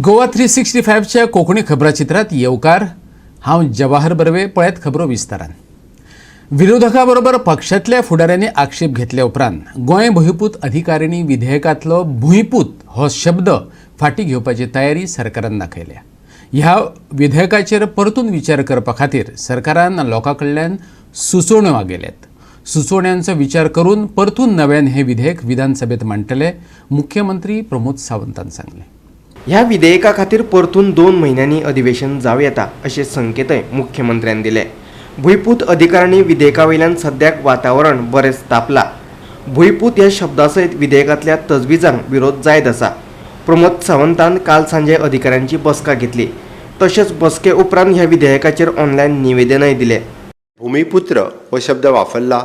गोवा 365च्या कोंकणी खबराचित्रात येवकार हांव जवाहर बर्वे पळयत खबरो विस्तारान। विरोधकां बरोबर पक्षांतल्या फुडाऱ्यांनी आक्षेप घेतल्या उपरांत गोंय भुंयपूत अधिकारिणी विधेयकांतलो भुंयपूत हो शब्द फाटीं घेवपाची तयारी सरकारान दाखयल्या। ह्या विधेयकाचेर परतून विचार करपा खातीर सरकारान लोकां कडल्यान सुचोवण्यो मागयल्यात। सुचोवण्यांचो विचार करून परतून नव्यान हे विधेयक विधानसभेत मांडटले, मुख्यमंत्री प्रमोद सावंतान सांगलें। ह्या विधेयका खातीर परतून 2 म्हयन्यांनी अधिवेशन जावं येता अशे संकेतय मुख्यमंत्र्यान दिले। भुंयपूत अधिकारिणी विधेयका वयल्यान सद्याक वातावरण बरेंच तापला। भुंयपूत ह्या शब्दा सयत विधेयकांतल्या तजवीजांक विरोध जायत आसा। प्रमोद सावंतान काल सांजे अधिकाऱ्यांची बसका घेतली। तशेंच बसके उपरांत ह्या विधेयकाचेर ऑनलायन निवेदनय दिलें। भूमिपुत्र हो शब्द वापरला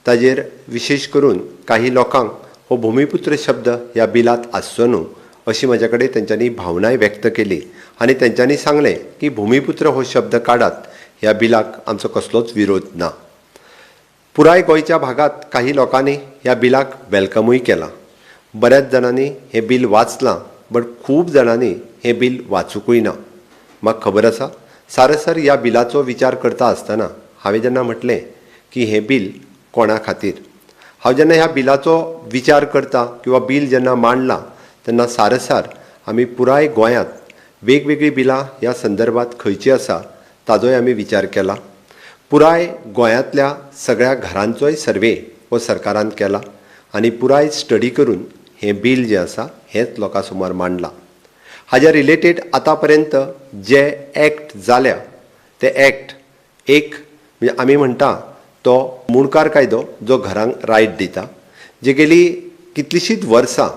ताजेर विशेष करून काही लोकांक हो भूमिपुत्र शब्द ह्या बिलात आसचो न्हू अशी म्हजे कडेन तेंच्यांनी भावनाय व्यक्त केली आनी तेंच्यांनी सांगलें की भूमिपुत्र हो शब्द काडात, ह्या बिलाक आमचो कसलोच विरोध ना। पुराय गोंयच्या भागात काही लोकांनी ह्या बिलाक वेलकमूय केला। बऱ्याच जाणांनी हे बिल वाचलां, बट खूब जाणांनी हे बिल वाचूंकूय ना। म्हाका खबर आसा, सारसर ह्या बिलाचो विचार करता आसतना हांवें जेन्ना म्हटलें की हें बिल कोणा खातीर, हांव जेन्ना ह्या बिलाचो विचार करता किंवा बिल जेन्ना मांडलां तेन्ना सारसार आमी पुराय गोंयांत वेगवेगळीं बिलां ह्या संदर्भात खंयची आसा ताजोय आमी विचार केला। पुराय गोंयांतल्या सगळ्या घरांचोय सर्वे हो सरकारान केला आनी पुराय स्टडी करून हें बिल जें आसा हेंच लोकां समोर मांडलां। हाज्या रिलेटेड आतां पर्यंत जे एक्ट जाल्या ते एक्ट एक म्हणजे आमी म्हणटा तो मुणकार कायदो जो घरांक रायट दिता, जे गेली कितलींशींच वर्सां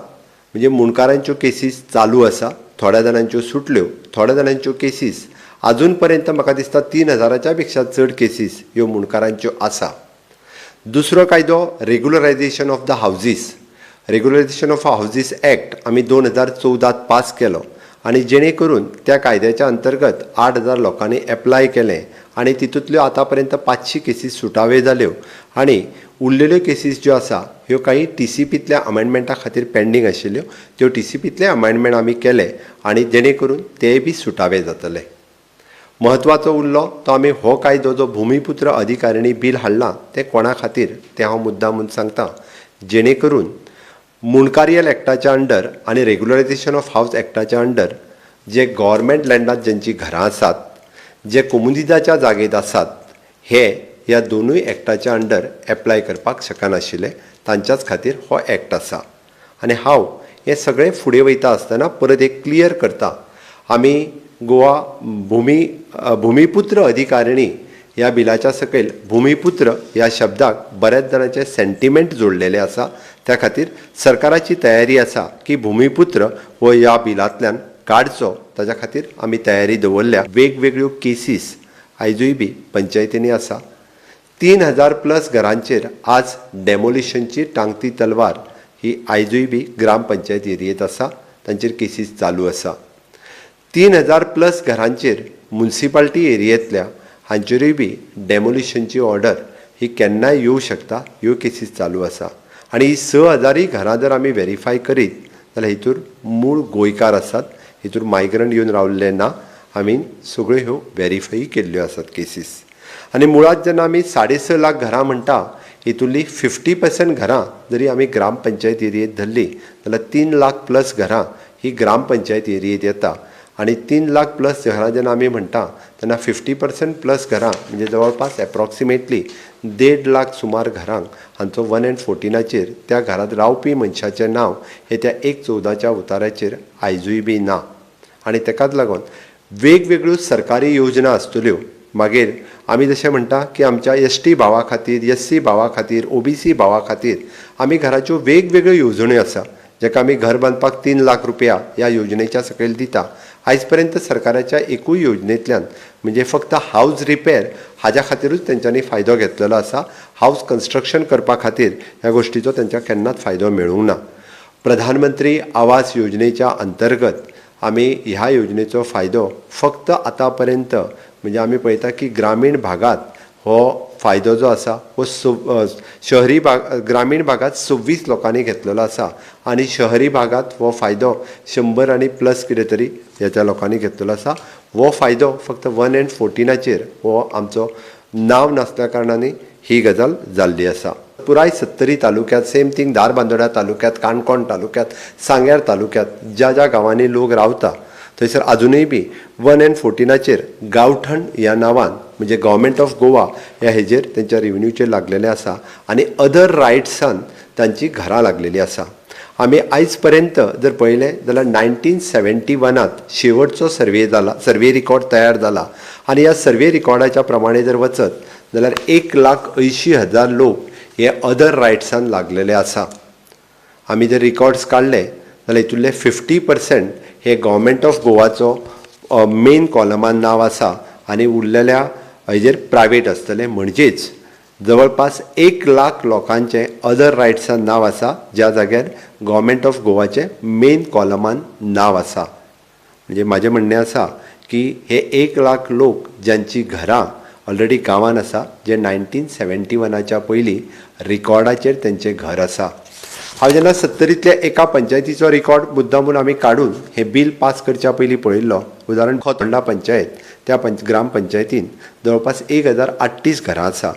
म्हणजे मुणकारांच्यो केसीस चालू आसा। थोड्या जाणांच्यो सुटल्यो, थोड्या जाणांच्यो केसीस अजून पर्यंत म्हाका दिसता 3000च्या पेक्षा चड केसीस ह्यो मुणकारांच्यो आसा। दुसरो कायदो regularisation of the houses, regularisation of houses act आमी 2014 पास केलो आनी जेणे करून त्या कायद्याच्या अंतर्गत 8000 लोकांनी एप्लाय केलें आनी तितूंतल्यो आतां पर्यंत 500 केसीस सुटावे जाल्यो आनी उरलेल्यो केसीस ज्यो आसा ह्यो काही TCPंतल्या अमेंडमेंटा खातीर पेंडींग आशिल्ल्यो, त्यो TCPंतले अमेंडमेंट आमी केले आनी जेणे करून तेय बी सुटावे जातले। म्हत्वाचो उरलो तो आमी हो कायदो जो भूमिपुत्र अधिकारिणी बिल हाडला ते कोणा खातीर तें हांव मुद्दामून सांगता, जेणे करून मुणकारियल एक्टाच्या अंडर आनी रेग्युलरायझेशन ऑफ हावज एक्टाच्या अंडर जे गव्हर्मेंट लँडांत ज्यांची घरां आसात, जे कोमुनिदाच्या जागेत आसात, हे ह्या दोनूय एक्टाच्या अंडर एप्लाय करपाक शकनाशिल्ले, तांच्याच खातीर हो एक्ट आसा। आनी हांव हें सगळें फुडें वयता आसतना परत एक क्लियर करता, आमी गोवा भूमिपुत्र अधिकारिणी ह्या बिलाच्या सकयल भूमिपुत्र ह्या शब्दाक बऱ्याच जाणांचे सेंटिमेंट जोडलेले आसा। त्या खातीर सरकाराची तयारी आसा की भूमिपुत्र हो ह्या बिलांतल्यान काडचो, ताच्या खातीर आमी तयारी दवरल्या। वेगवेगळ्यो केसीस आयजूय बी पंचायतींनी आसा। 3000+ घरांचेर आज डेमोलिशनची टांगती तलवार ही आयजूय बी ग्रामपंचायत एरियेत आसा, तांचेर केसीस चालू आसा। 3000+ घरांचेर म्युनिसिपालिटी एरियेंतल्या हांचेरूय बी डेमोलिशनची ऑर्डर ही केन्नाय येवं शकता, ह्यो केसीस चालू आसा। आनी ही 6000 घरां जर आमी व्हेरीफाय करीत जाल्यार हितूर मूळ गोंयकार आसात, हितूर मायग्रंट येवन रावल्ले ना। आमी सगळ्यो ह्यो व्हेरीफाय केल्ल्यो आसात केसीस। आनी मुळात जेन्ना आमी 6.5 लाख घरां म्हणटा हितूंतली 50% घरां जरी आमी ग्रामपंचायत एरियेंत धरली जाल्यार 3 लाख+ घरां ही ग्रामपंचायत एरियेंत येता। आनी 3 लाख+ घरां जेन्ना आमी म्हणटा तेन्ना 50% घरां म्हणजे जवळपास एप्रॉक्सिमेटली 1.5 लाख सुमार घरांक हांचो 114चेर त्या घरांत रावपी मनशाचें नांव हे त्या 114च्या उतार्याचेर आयजूय बी ना। आनी तेकाच लागून वेगवेगळ्यो सरकारी योजना आसतल्यो, मागीर आमी जशें म्हणटा की आमच्या ST भावा खातीर, SC भावा खातीर, OBC भावा खातीर आमी घराच्यो वेगवेगळ्यो येवजण्यो आसा, जेका आमी घर बांदपाक 3 लाख रुपया ह्या योजनेच्या सकयल दिता। आयज पर्यंत सरकाराच्या एकूय योजनेंतल्यान म्हणजे फक्त हावज रिपेर हाज्या खातीरूच तेंच्यांनी फायदो घेतलेलो आसा। हावज कन्स्ट्रक्शन करपा खातीर ह्या गोश्टीचो तेंच्या केन्नाच फायदो मेळूंक ना। प्रधानमंत्री आवास योजनेच्या अंतर्गत आमी ह्या योजनेचो फायदो फक्त आतां पर्यंत म्हणजे आमी पळयता की ग्रामीण भागात हो फायदो जो आसा हो शहरी ग्रामीण भागात 26 लोकांनी घेतलेलो आसा आणि शहरी भागात हो फायदो 100 आणि प्लस कितें तरी ह्या लोकांनी घेतलेलो आसा. हो फायदो फक्त 1 and 14 हो आमचो नांव नासल्या कारणांनी ही गजाल जाल्ली आसा. पुराय 70 तालुक्यात सेम थिंग धारबांदोड्या तालुक्यात, काणकोण तालुक्यात, सांग्यार तालुक्यात ज्या ज्या गांवांनी लोक रावता थंयसर अजुनूय बी 1 and 14 गांवठण ह्या नांवान म्हणजे गव्हर्मेंट ऑफ गोवा ह्या हेजेर तेंच्या रेव्हेन्यूचेर लागलेले आसा आणि अदर रायट्सान तांची घरां लागलेली आसा. आमी आयज पर्यंत जर पळयलें जाल्यार 1971 शेवटचो सर्वे रिकॉर्ड तयार जाला आणि ह्या सर्वे रिकॉर्डाच्या प्रमाणे जर वचत जाल्यार 1,80,000 लोक हे अदर रायट्सान लागलेले आसा. आमी जर रिकॉर्ड्स काडले जाल्यार हितूंतले 50% हे गव्हर्मेंट ऑफ गोवाचो मेन कॉलमान नांव आसा आणि उरलेल्या हेजेर प्रायवेट आसतलें. म्हणजेच जवळपास 1,00,000 लोकांचे अदर रायट्सान नांव आसा ज्या जाग्यार गव्हर्मेंट ऑफ गोवाचे मेन कॉलमान नांव आसा. म्हणजे म्हाजें म्हणणें आसा की हे 1,00,000 लोक ज्यांची घरां ऑलरेडी गांवान आसा जे 1971 पयलीं रिकॉर्डाचेर तेंचें घर आसा. हांव जेन्ना 70तल्या एका पंचायतीचो रिकॉर्ड मुद्दामून आमी काडून हे बिल पास करच्या पयलीं पळयल्लो. उदाहरण खोतोंडा पंचायत त्या ग्रामपंचायतीन जवळपास 1,038 घरां आसा.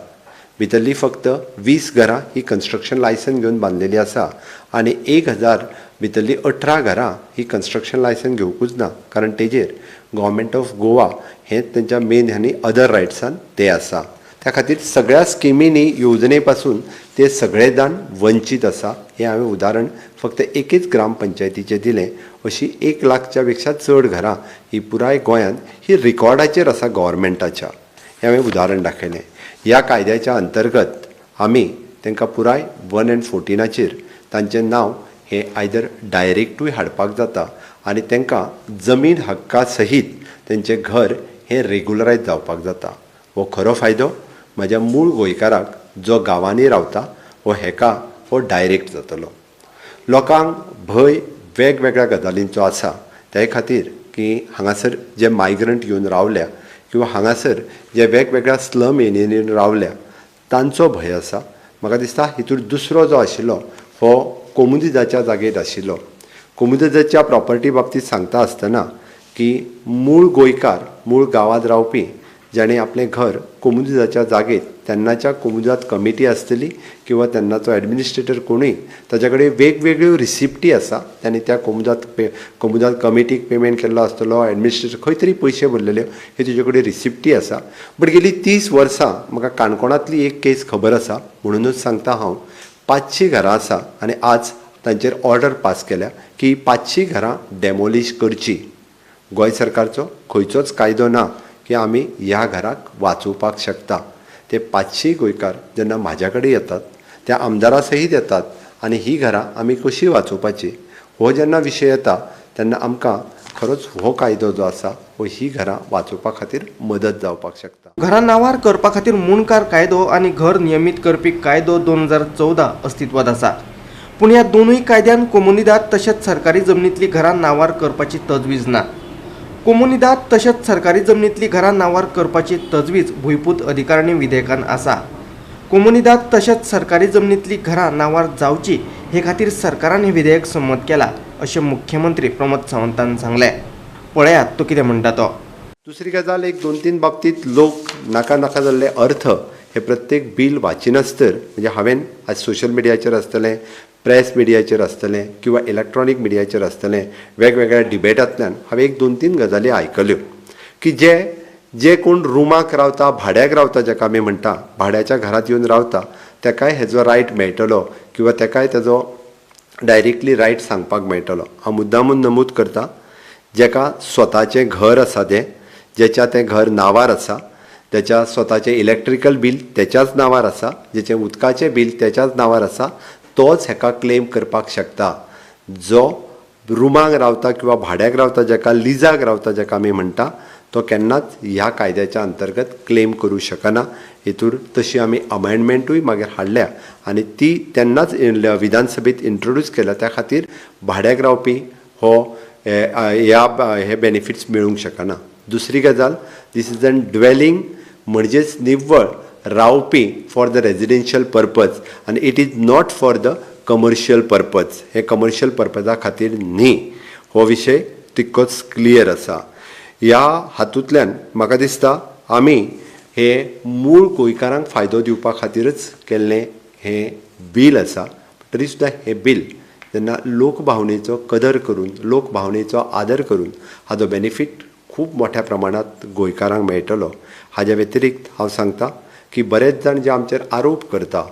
भितरली फक्त 20 घरां ही कन्स्ट्रक्शन लायसन घेवन बांदलेली आसा आणि 1,000 भितरली 18 घरां ही कन्स्ट्रक्शन लायसन घेवकूच ना कारण तेजेर गव्हर्मेंट ऑफ गोवा हे तेंच्या मेन ह्यांनी अदर रायट्सान ते आसा. त्या खातीर सगळ्या स्किमींनी येवजणे पासून ते सगळे जाण वंचीत आसा. हे हांवें उदाहरण फक्त एकेच ग्रामपंचायतीचें दिलें. अशी 1,00,000च्या पेक्षा चड घरां ही पुराय गोंयांत ही रिकॉर्डाचेर आसा गव्हर्मेंटाच्या. हें हांवें उदाहरण दाखयलें. ह्या कायद्याच्या अंतर्गत आमी तांकां पुराय 1 and 14 तांचें नांव हे आयदर डायरेक्टूय हाडपाक जाता आनी तांकां जमीन हक्का सहीत तेंचें घर हें रेगुलरायज जावपाक जाता. हो खरो फायदो म्हाज्या मूळ गोंयकाराक जो गांवांनी रावता हेका हो डायरेक्ट जातलो. लोकांक भंय वेगवेगळ्या गजालींचो आसा ते खातीर की हांगासर जे मायग्रंट येवन रावल्या किंवा हांगासर जे वेगवेगळ्या स्लम एरियेनी रावल्या तांचो भंय आसा. म्हाका दिसता हितूर दुसरो जो आशिल्लो हो कोमुदिदाच्या जागेर आशिल्लो. कोमुदिदाच्या प्रॉपर्टी बाबतींत सांगता आसतना की मूळ गोंयकार मूळ गांवांत रावपी ज्याणे आपलें घर कोमुदिदाच्या जागेत तेन्नाच्या कोमुदाद कमिटी आसतली किंवा तेन्नाचो एडमिनिस्ट्रेटर कोणूय ताच्या कडेन वेगवेगळ्यो रिसिप्टी आसा. तांणी त्या कोमुदाद कमिटीक पेमेंट केल्लो आसतलो, एडमिनिस्ट्रेटर खंय तरी पयशे भरलेले हे तुजे कडेन रिसिप्टी आसा. बट गेली 30 वर्सां म्हाका काणकोणांतली एक केस खबर आसा म्हणूनच सांगता हांव. 500 घरां आसा आनी आज तांचेर ऑर्डर पास केल्या की 500 घरां डेमोलिश करची. गोंय सरकारचो खंयचोच कायदो ना की आमी ह्या घराक वाचोवपाक शकता. ते 500 गोंयकार जेन्ना म्हाज्या कडेन येतात त्या आमदारा सहीत येतात आनी ही घरां आमी कशीं वाचोवपाची हो जेन्ना विशय येता तेन्ना आमकां खरोच हो कायदो जो आसा ही घरां वाचोवपा खातीर मदत जावपाक शकता. घरां नांवार करपा खातीर मुणकार कायदो आनी घर नियमीत करपी कायदो 2014 अस्तित्वात आसा. पूण ह्या दोनूय कायद्यान कोमुनिदाद तशेंच सरकारी जमनींतली घरां नांवार करपाची तजवीज ना. कोमुनिदाद तशेंच सरकारी जमनींतली घरां नांवार करपाची तजवीज भुंयपूत अधिकारिणी विधेयकान आसा. कोमुनिदाद तशेंच सरकारी जमनींतली घरां नांवार जावची हे खातीर सरकारान हें विधेयक संमत केला अशें मुख्यमंत्री प्रमोद सावंतान सांगलें. पळयात तो कितें म्हणटा तो. दुसरी गजाल एक 2-3 बाबतींत लोक नाका जाल्ले अर्थ हे प्रत्येक बिल वाचिनासतर म्हणजे हांवें आज सोशल मिडियाचेर आसतलें, प्रेस मिडियाचेर आसतलें किंवा इलेक्ट्रॉनीक मिडियाचेर आसतलें वेगवेगळ्या डिबेटांतल्यान हांवें एक 2-3 गजाली आयकल्यो की जे कोण रुमाक रावता भाड्याक रावता जाका आमी म्हणटा भाड्याच्या घरांत येवन रावता ताकाय हेजो रायट मेळटलो किंवा ताकाय तेजो डायरेक्टली रायट सांगपाक मेळटलो. हांव मुद्दामून नमूद करता जेका स्वताचें घर आसा जेच्या तें घर नांवार आसा, त्याच्या स्वताचें इलेक्ट्रिकल बील त्याच्याच नांवार आसा, जेचें उदकाचें बील त्याच्याच नांवार आसा तोच हेका क्लेम करपाक शकता. जो रुमाक रावता किंवा भाड्याक रावता जाका लिजाक रावता जाका आमी म्हणटा तो केन्नाच ह्या कायद्याच्या अंतर्गत क्लेम करूं शकना. हेतूर तशी आमी अमेंडमेंटूय मागीर हाडल्या आनी ती तेन्नाच विधानसभेत इंट्रोड्यूस केल्या. त्या खातीर भाड्याक रावपी हे बेनिफिट्स मेळूंक शकना. दुसरी गजाल, दीस इज एन ड्वेलिंग म्हणजेच निव्वळ रावपी फॉर द रेजिडेन्शियल पर्पज आनी it is not for the commercial purpose. हे कमर्शियल पर्पजा खातीर न्ही. हो विशय तितकोच क्लियर आसा. ह्या हातूंतल्यान म्हाका दिसता आमी हे मूळ गोंयकारांक फायदो दिवपा खातीरच केल्लें हें बील आसा. तरी सुद्दां हें बील जेन्ना लोकभावनेचो कदर करून लोकभावनेचो आदर करून हाजो बेनिफीट खूब मोठ्या प्रमाणांत गोंयकारांक मेळटलो. हाज्या व्यतिरिक्त हांव सांगता की बरेच जाण जे आमचेर आरोप करता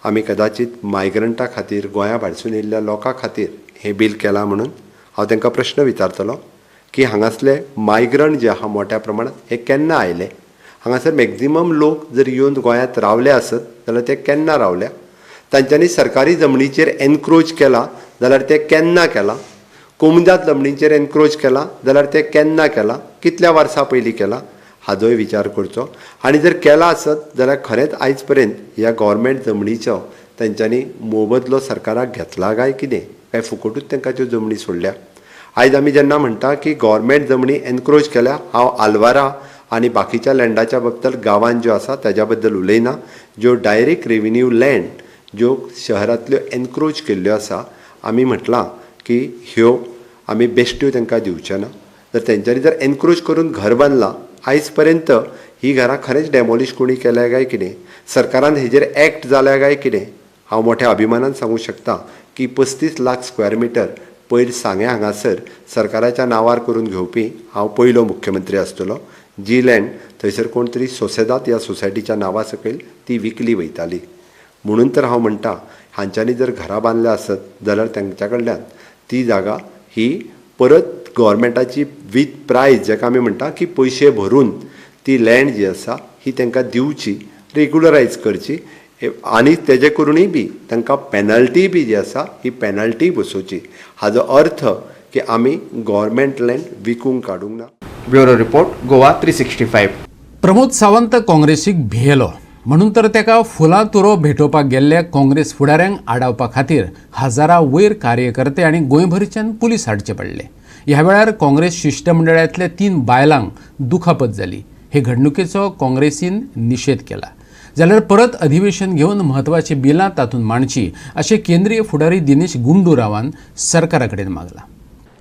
आमी कदाचित मायग्रंटा खातीर गोंया भायरसून येयल्ल्या लोकां खातीर हें बील केलां म्हणून हांव तांकां प्रश्न विचारतलो की हांगासले मायग्रंट जे आहा मोठ्या प्रमाणांत हे केन्ना आयले. हांगासर मॅक्झिमम लोक जर येवन गोंयांत रावले आसत जाल्यार ते केन्ना रावल्या. तांच्यांनी सरकारी जमनीचेर एनक्रोच केला जाल्यार ते केन्ना केला. कोमुदात जमनीचेर एनक्रोच केला जाल्यार ते केन्ना केला. कितल्या वर्सां पयलीं केला हाजोय विचार करचो. आनी जर केला आसत जाल्यार खरेंच आयज पर्यंत ह्या गव्हर्मेंट जमनीचो तांच्यांनी मोबदलो सरकाराक घेतला काय कितें काय फुकटूच तांकां त्यो जमनी सोडल्या. आयज आमी जेन्ना म्हणटा की गव्हर्मेंट जमनी एनक्रोच केल्या हांव आल्वारा आनी बाकीच्या लँडाच्या बाबतींत गांवांत ज्यो आसा ताज्या बद्दल उलयना. ज्यो डायरेक्ट रेविन्यू लँड ज्यो शहरांतल्यो एनक्रोच केल्ल्यो आसा आमी म्हटलां की ह्यो आमी बेश्ट्यो तांकां दिवचे ना. जर तेंच्यांनी जर एनक्रोच करून घर बांदलां आयज पर्यंत ही घरां खरेंच डॅमोलिश कोणी केल्या काय कितें सरकारान हेजेर एक्ट जाल्या काय कितें. हांव मोठ्या अभिमानान सांगूं शकता की 35 लाख स्क्वेअर मिटर पयर सांग्या हांगासर सरकाराच्या नांवार करून घेवपी हांव पयलो मुख्यमंत्री आसतलो. जी लँड थंयसर कोण तरी सोसेदात ह्या सोसायटीच्या नांवा सकयल ती विकली वयताली. म्हणून तर हांव म्हणटा हांच्यांनी जर घरां बांदल्या आसत जाल्यार तांच्या कडल्यान ती जागा ही परत गव्हर्मेंटाची वीथ प्रायज जेका आमी म्हणटा की पयशे भरून ती लँड जी आसा ही तांकां दिवची रेग्युलरायज करची. आनी तेजे करूनय बी तांकां पेनल्टी बी जी आसा ही पेनल्टी बसोवची. हाजो अर्थ की आमी गव्हर्मेंट लँड विकूंक काडूंक ना. Bureau report Goa 365. प्रमोद सावंत काँग्रेसीक भियेलो म्हणून तर ताका फुलां तुरो भेटोवपाक गेल्ल्या काँग्रेस फुडाऱ्यांक आडावपा खातीर हजारां वयर कार्यकर्ते आनी गोंयभरच्यान पुलीस हाडचे पडले. ह्या वेळार काँग्रेस शिष्टमंडळांतल्या 3 बायलांक दुखापत जाली. हे घडणुकेचो काँग्रेसीन निशेध केला. जाल्यार परत अधिवेशन घेवन म्हत्वाची बिलां तातूंत मांडची अशें केंद्रीय फुडारी दिनेश गुंडूरावान सरकारा कडेन मागलां.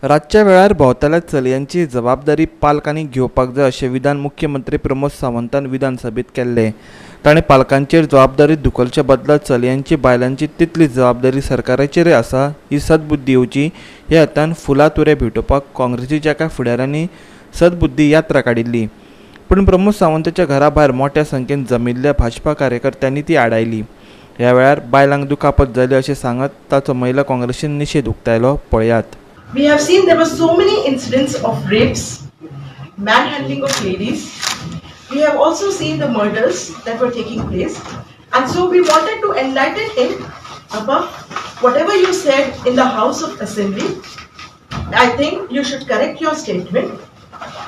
रातच्या वेळार भोंवतल्या चलयांची जबाबदारी पालकांनी घेवपाक जाय अशें विधान मुख्यमंत्री प्रमोद सावंतान विधानसभेत केल्लें. ताणें पालकांचेर जबाबदारी धुकलचे बदला चलयांची बायलांची तितली जबाबदारी सरकाराचेर आसा ही सदबुद्धी येवची ह्या हेतान फुलां तुरे भेटोवपाक काँग्रेसीच्या एका फुडाऱ्यांनी सदबुद्धी यात्रा काडिल्ली. पूण प्रमोद सावंताच्या घरा भायर मोठ्या संख्येन जमिल्ल्या भाजपा कार्यकर्त्यांनी ती आडायली. ह्या वेळार बायलांक दुखापत जाली अशें सांगत ताचो महिला काँग्रेसीन निशेध उक्तायलो. पळयात. We have seen there were so many incidents of rapes, manhandling of ladies. We have also seen the murders that were taking place. And so we wanted to enlighten him about whatever you said in the House of Assembly. I think you should correct your statement.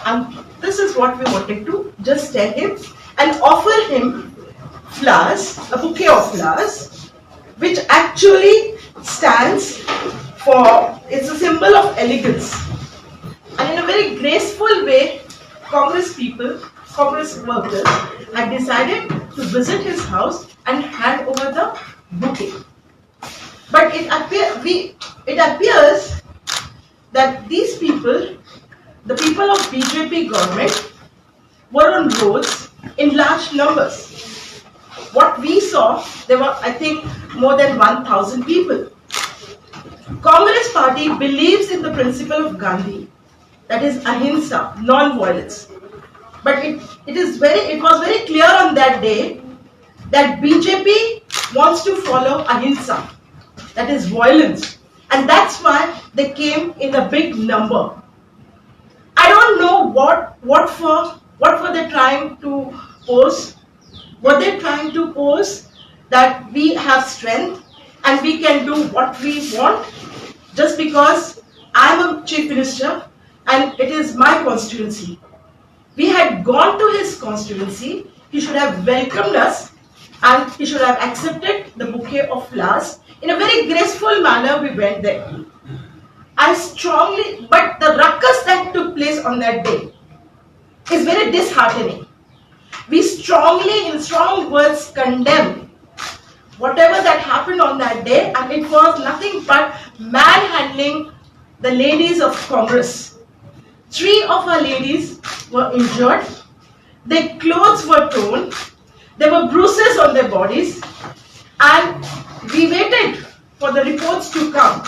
And this is what we wanted to just tell him and offer him flowers, a bouquet of flowers, which actually stands for, it's a symbol of elegance. And in a very graceful way, Congress people, Congress workers had decided to visit his house and hand over the bouquet. But it appears that these people, the people of BJP government, were on roads in large numbers. What we saw, there were, I think, more than 1,000 people. Congress party believes in the principle of Gandhi, that is ahimsa, non-violence. But it was very clear on that day that BJP wants to follow ahimsa, that is violence, and that's why they came in a big number. I don't know what for they're trying to pose. Were they trying to pose that we have strength and we can do what we want just because I'm a chief minister and it is my constituency? We had gone to his constituency, he should have welcomed us and he should have accepted the bouquet of flowers. In a very graceful manner we went there. But the ruckus that took place on that day is very disheartening. We strongly, in strong words, condemn whatever that happened on that day, and it was nothing but manhandling the ladies of Congress. 3 of our ladies were injured, their clothes were torn, there were bruises on their bodies, and we waited for the reports to come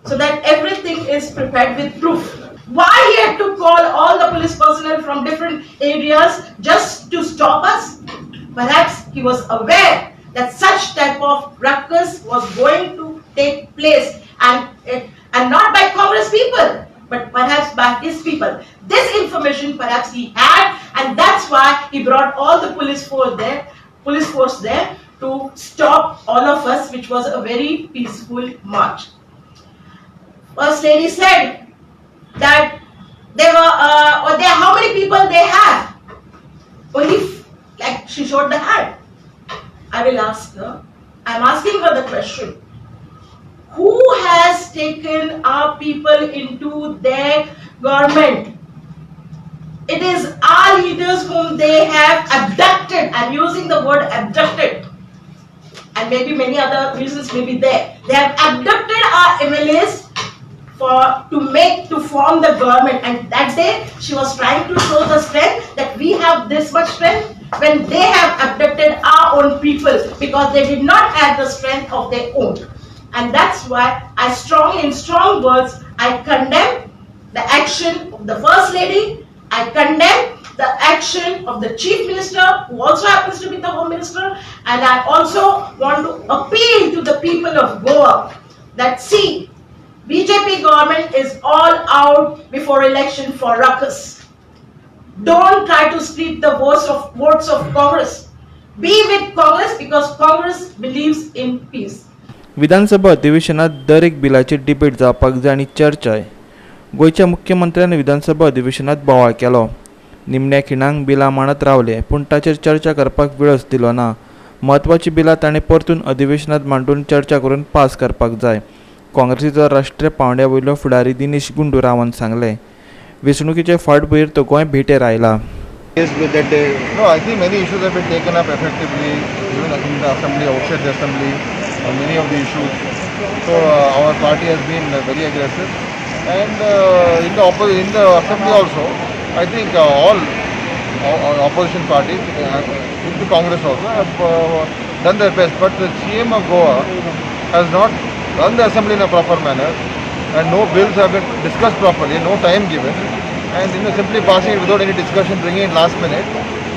so that everything is prepared with proof. Why he had to call all the police personnel from different areas just to stop us? Perhaps he was aware that such type of ruckus was going to take place, and not by Congress people, but perhaps by his people. This information perhaps he had, and that's why he brought all the police force there to stop all of us, which was a very peaceful march. First lady said that there were how many people they had? Only, like she showed the hand. I will ask her. I'm asking her the question. Who has taken our people into their government? It is our leaders whom they have abducted. I'm using the word abducted. And maybe many other reasons may be there. They have abducted our MLAs to form the government, and that day she was trying to show the strength that we have this much strength when they have abducted our own people because they did not have the strength of their own. And that's why in strong words, I condemn the action of the First Lady, I condemn the action of the Chief Minister, who also happens to be the Home Minister, and I also want to appeal to the people of Goa that see, BJP government is all out before election for ruckus. Don't try to split the votes of Congress. Be with Congress because Congress believes in peace. विधानसभा अधिवेशनात दर एक बिलाची debate जावपाक जाय आनी चर्चा आहे. गोयच्या मुख्यमंत्र्यान विधानसभा अधिवेशनात बोवाळ केलो. निमण्या खिणांक बिलां मांडत रावले, पूण ताचेर चर्चा करपाक वेळच दिलो ना. म्हत्वाची बिलां ताणें परतून अधिवेशनात मांडून चर्चा करून पास करपाक जाय. काँग्रेसीचो राष्ट्रीय पांवड्या वयलो फुडारी दिनेश गुंडूरावान सांगलें. वेंचणुकेचे फाटभुंयेर तो गोंय भेटेर आयला. No, I think many issues have been taken up effectively, even in the assembly, outside the assembly, on many of the issues. So our party has been very aggressive, and in the assembly also, I think all opposition parties, into Congress also, have done their best. But the CM of Goa has not run the assembly in a proper manner, and no bills have been discussed properly, no time given. And simply passing it without any discussion, bringing it last minute.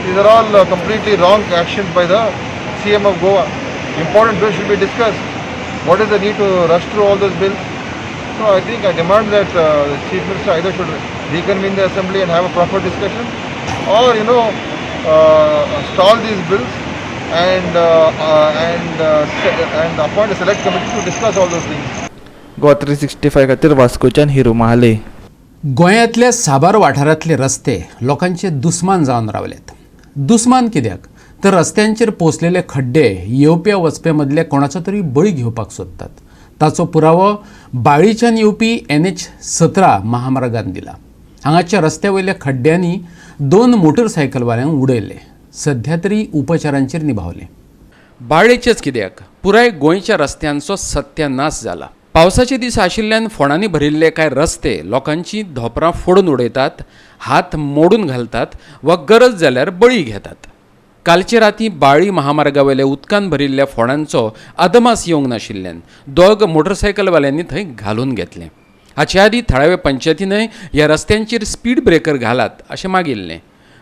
These are all completely wrong actions by the CM of Goa. Important bills should be discussed. What is the need to rush through all those bills? So I think I demand that the Chief Minister either should reconvene the assembly and have a proper discussion, or stall these bills and appoint a select committee to discuss all those things. Goa 365 खातीर वास्कोच्यान हिरू महाले. गोंयांतल्या साबार वाठारांतले रस्ते लोकांचे दुस्मान जावन रावल्यात. दुस्मान कित्याक? तर रस्त्यांचेर पोसलेले खड्डे येवप्या वचप्या मदले कोणाचो तरी बळी घेवपाक सोदतात. ताचो पुरावो बाळीच्यान येवपी NH17 महामार्गान दिला. हांगाच्या रस्त्या वयल्या खड्ड्यांनी 2 मोटरसायकलवाल्यांक उडयले. सध्या तरी उपचारांचेर निभावले. बाळेचेच कित्याक? पुराय गोंयच्या रस्त्यांचो सत्यानाश जाला. पावसाचे दीस आशिल्ल्यान फोंडांनी भरिल्ले कांय रस्ते लोकांची धोपरां फोडून उडयतात, हात मोडून घालतात वा गरज जाल्यार बळी घेतात. कालचे राती बाळी महामार्गावेले उदकान भरिल्ल्या फोंडांचो अदमास येवंक नाशिल्ल्यान 2 मोटरसायकलवाल्यांनी थंय घालून घेतले. हाचे आदीं थळाव्या पंचायतीनय ह्या रस्त्यांचेर स्पीड ब्रेकर घालात अशें मागिल्लें,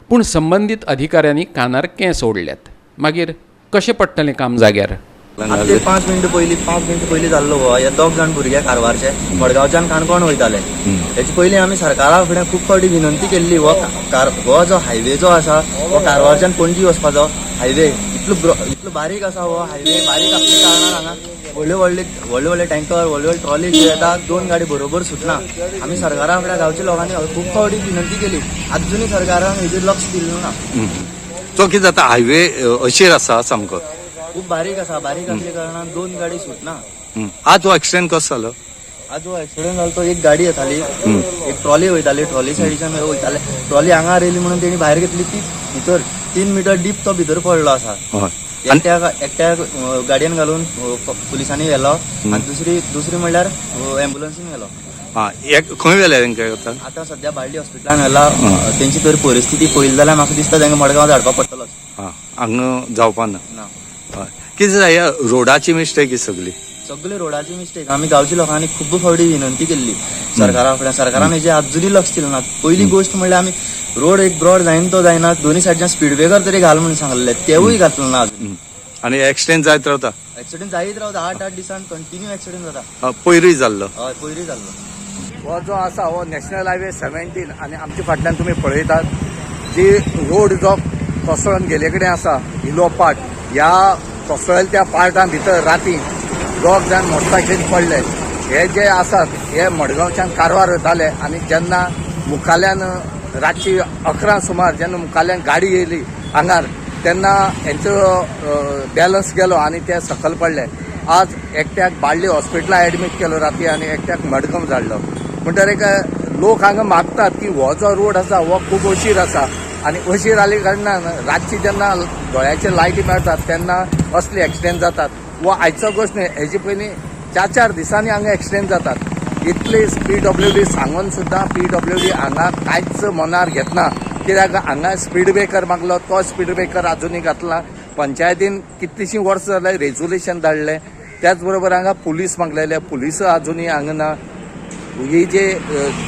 पूण संबंदीत अधिकाऱ्यांनी कानार केंस ओडल्यात. मागीर कशें पडटलें काम जाग्यार? ते 5 मिनट पयलीं जाल्लो हो. हे 2 जाण भुरगे कारवारचे मडगांवच्यान काणकोण वयताले. हेचे पयलीं आमी सरकारा फुडें खूब फावटी विनंती केल्ली, हो जो हायवे जो आसा हो कारवारच्यान पणजी वचपाचो हायवे इतलो बारीक आसा. हो हायवे बारीक आसल्या कारणान हांगा व्हडले टँकर व्हडले ट्रॉली जे येता 2 गाडी बरोबर सुटना. आमी सरकारा फुडें गांवच्या लोकांनी खूब फावटी विनंती केली, अजुनूय सरकारान हेजेर लक्ष दिल्लें ना. तो कितें जाता, हायवे अशेर आसा सामको खूब बारीक आसा. बारीक आसल्या कारणान 2 गाडी सुटना. आज हो एक्सिडेंट कसो जालो? आज जो ऍक्सिडेंट जालो तो एक गाडी येताली एक ट्रॉली वयताली ट्रॉली सायडीच्यान वयताले ट्रॉली हांगा येयली म्हणून तेणी भायर घेतली ती भितर 3 मीटर डीप तो भितर पडलो आसा हय एकट्या गाडयेन घालून पुलिसांनी व्हेलो आनी दुसरी म्हणल्यार एम्ब्युलन्सीन व्हेलो खंय व्हेले तांकां आतां आता सध्या बाळ्ळी हॉस्पिटलान व्हेला तेंची तर परिस्थिती पळयली जाल्यार म्हाका दिसता तांकां मडगांव धाडपाक पडटलो हांगा जावपा ना ना कितें जाय रोडाची मिस्टेक ही सगळी रोडाची मिस्टेक आमी गांवच्या लोकांनी खूब फावटी विनंती केल्ली सरकारा फुडें सरकारान हेजे अजुनी लक्ष दिलें ना पयली गोष्ट म्हणल्यार आमी रोड एक ब्रॉड जायन तो जायना दोन्ही सायडच्यान स्पीड ब्रेकर तरी घाल म्हणून सांगलें तेवूय घातलो ना अजून आनी एक्सिडेंट जायत रावता ऍक्सिडेंट जायत रावता 8 दिसान कंटिन्यू ऍक्सिडेंट जाता पयरूय जाल्लो हय पयलीं जाल्लो हो जो आसा हो नॅशनल हायवे 17 आनी आमच्या फाटल्यान तुमी पळयतात जी रोड जो कोसळून गेले कडेन आसा इलो पार्ट ह्या कोसळल्या त्या पार्टां भितर राती 2 जाण मोटरसायकलीन पडले हे जे आसात हे मडगांवच्यान कारवार वताले आनी जेन्ना मुखाल्यान रातची 11 सुमार जेन्ना मुखाल्यान गाडी येयली हांगार तेन्ना हेंचो बॅलन्स गेलो आनी ते सकयल पडले आज एकट्याक बाळ्ळी हॉस्पिटलांत एडमीट केलो राती आनी एकट्याक मडगांव धाडलो म्हणटरीक लोक हांगा मागतात की हो जो रोड आसा हो खूब अशीर आसा आनी अशीर जाले कारणान रातची जेन्ना दोळ्याचे लायटी मेळटात तेन्ना असले एक्सिडेंट जातात वो आयचो गोश्ट न्ही हेजे पयलीं 4 दिसांनी हांगा एक्सिडेंट जातात इतली PWD सांगून सुद्दां PWD हांगा कांयच मनार घेतना कित्याक हांगा स्पीड ब्रेकर मागलो तो स्पीड ब्रेकर आजुनी घातला पंचायतीन कितलीशीं वर्सां जाल्यार रेजोल्युशन धाडलें त्याच बरोबर हांगा पुलीस मागलेले पुलीस आजुनी हांगा ना ही जे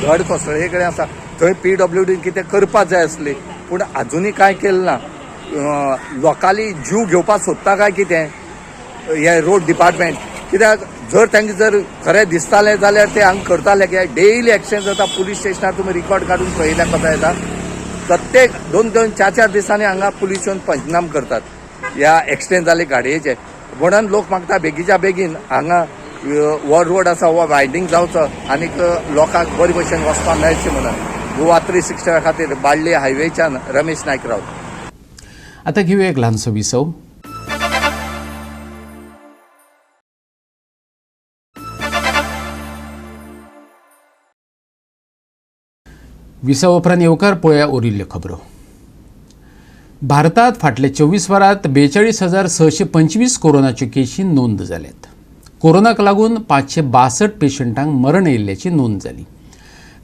धड कोसळे कडेन आसा थंय PWD कितें करपाक जाय आसली पूण आजुनी कांय केलें ना लोकांनी जीव घेवपाक सोदता काय कितें हे रोड डिपार्टमेंट कित्याक जर तांकां जर खरें दिसतालें जाल्यार ते हांगा करताले कित्याक डेली एक्सिडेंट जाता पुलीस स्टेशनार तुमी रिकॉर्ड काडून पळयल्यार कसा येता प्रत्येक 2-2, 4-4 दिसांनी हांगा पुलीस येवन पंचनाम करतात ह्या एक्सिडेंट जाले गाडयेचे म्हणून लोक मागता बेगीच्या बेगीन हांगा हो रोड आसा हो वायडींग जावचो आनीक लोकांक बरे भशेन वचपाक मेळचें म्हणून गोवा 360 खातीर बाळ्ळी हायवेच्यान रमेश नायक रावत. आता घेऊया एक ल्हानसो विसव. विसव उपरांत येवकार पळोवया उरिल्ल्यो खबरो. भारतात फाटले 24 वरांत 42,625 कोरोनाच्यो केशी नोंद जाल्यात. कोरोनाक लागून 562 पेशंटांक मरण येयल्ल्याची नोंद जाली.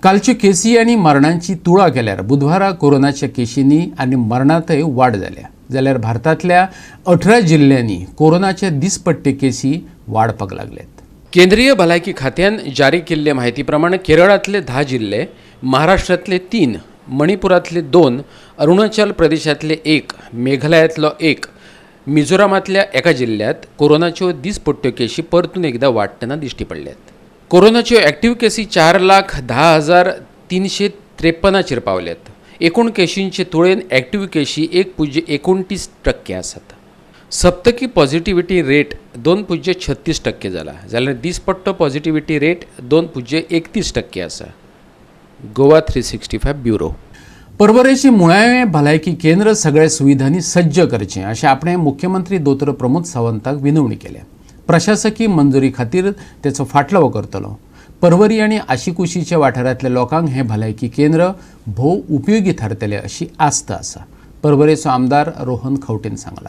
कालच्यो केसी आनी मरणांची तुळा केल्यार बुधवारा कोरोनाच्या केशींनी आनी मरणांतय वाड जाल्या. जाल्यार भारतांतल्या 18 जिल्ल्यांनी कोरोनाच्या दिसपट्टे केसी वाडपाक लागल्यात. केंद्रीय भलायकी खात्यान जारी केल्ले म्हायती प्रमाण केरळांतले 10 जिल्ले, महाराष्ट्रांतले 3, मणिपुरांतले 2, अरुणाचल प्रदेशांतले 1, मेघालयांतलो 1, मिझोरामांतल्या एका जिल्ह्यात कोरोनाच्यो दिसपट्ट्यो केशी परतून एकदा वाडटना दिश्टी पडल्यात. कोरोनाच्यो एक्टिव्ह केसी 4,10,353 पावल्यात. एकूण केशींचे तुळेन एक्टिव्ह केशी 1.29% आसात. सप्तकी पॉझिटिव्हिटी रेट 2.36% जाला. जाल्यार दिसपट्टो पॉझिटिव्हिटी रेट 2.31% आसा. गोवा 365 ब्युरो. पर्वरेची मुळावें भलायकी केंद्र सगळ्या सुविधांनी सज्ज करचें अशें आपणे मुख्यमंत्री दोतोर प्रमोद सावंताक विनवणी केल्या. प्रशासकीय मंजुरी खातीर तेचो फाटलाव करतलो. पर्वरी आनी आशिकुशीच्या वाठारांतल्या लोकांक हें भलायकी केंद्र भोव उपयोगी थारतलें अशी आस्त आसा. पर्वरेचो आमदार रोहन खंवटेन सांगला.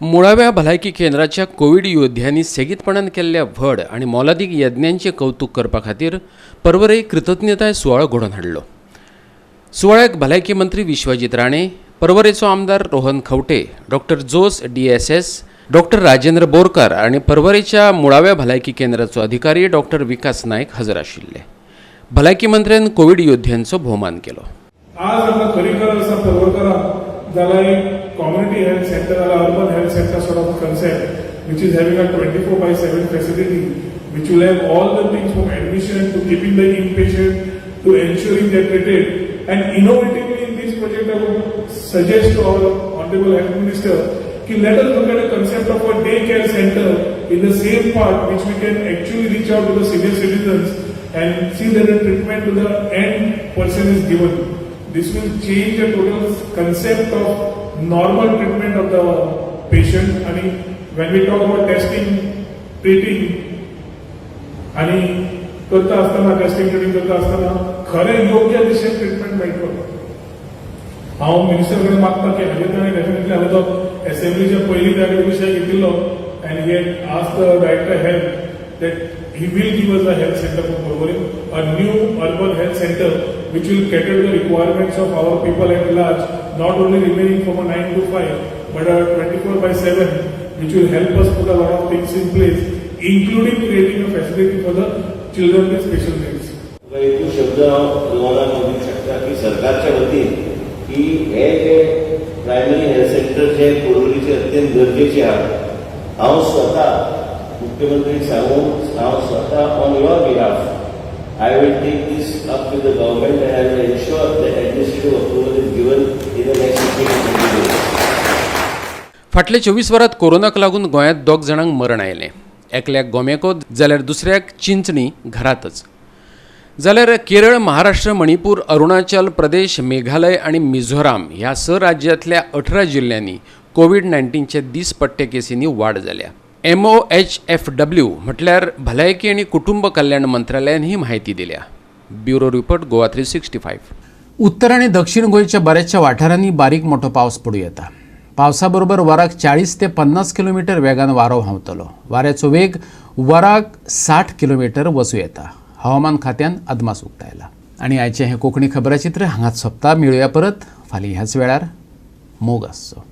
मुळाव्या भलायकी केंद्राच्या कोविड योद्ध्यांनी सेगीतपणान केल्ल्या व्हड आनी मोलादीक यज्ञांचें कौतुक करपा खातीर पर्वरे कृतज्ञताय सुवाळो घडोवन हाडलो. सुवाळ्याक भलायकी मंत्री विश्वजीत राणे, पर्वरेचो आमदार Rohan Khaunte, doctor Jose DSS, doctor Rajendra Borkar आनी पर्वरेच्या मुळाव्या भलायकी केंद्राचो अधिकारी डॉक्टर विकास नायक हजर आशिल्ले. भलायकी मंत्र्यान कोविड योद्ध्यांचो भोवमान केलो. आज आमकां खरेखर आसा पर्वरकरां जाल्यार एक कम्युनिटी हेल्थ सेंटर जाल्यार urban health centre sort of concept which is having a 24/7 facility which will have all the things from admission to keeping the inpatient to ensuring they're treated. And innovatively in this project I would suggest to our Honorable Health Minister कि let us look at a concept of a daycare center in the same part which we can actually reach out to the senior citizens and see that the treatment to the end person is given. This will change the total concept of normal treatment of the patient. I mean, when we talk about testing, treating, आणि करता आसतना testing training करता आसतना खरें योग्य दिशेन treatment मेळटलो. हांव मिनिस्टर कडेन मागता की हाजे ताणें डेफिनेटली हांवें तो असेंब्लीच्या पयलीं त्या कडेन विशय घेतिल्लो and he had asked the director health that he will give us a health center for Porvorim, a new urban health center which will cater the requirements of our people at large, not only remaining from a 9 to 5, but a 24/7, which will help us put a lot of things in place, including creating a facility for the children with special needs. एक शब्द तुम्हाला म्हणू शकता की सरकारच्या वतीन की हे जे प्रायमरी हेल्थ सेंटर जे पोरवरीचे अत्यंत गरजेचे आहे. हांव स्वतः मुख्यमंत्री सांगून हांव स्वतः on your behalf I will take this up with the government and I will ensure the administrative approval is given in the next 15 days. फाटले 24 वरांत कोरोनाक लागून गोंयांत 2 जाणांक मरण आयलें. एकल्याक गोमेकोत जाल्यार दुसऱ्याक चिंचणी घरातच. जाल्यार केरळ, महाराष्ट्र, मणिपूर, अरुणाचल प्रदेश, मेघालय आणि मिझोराम ह्या 6 राज्यांतल्या 18 जिल्ल्यांनी कोविड-19चे दिसपट्टे केसींनी वाड जाल्या. MOHFW म्हटल्यार भलायकी आणि कुटुंब कल्याण मंत्रालयान ही माहिती दिल्या. Bureau report Goa 365. उत्तर आणि दक्षिण गोंयच्या बऱ्याचशा वाठारांनी बारीक मोठो पावस पडू येता. पावसाबरोबर वराक 40 ते 50 किलोमीटर वेगान वारो व्हांवतलो. वाऱ्याचो वेग वराक 60 किलोमीटर वचूं येता. हवामान खात्यान अदमास उक्तायला. आणि आयचे हे कोंकणी खबराचित्र हांगाच सोंपता. मेळुया परत फाल्यां ह्याच वेळार. मोग आसचो.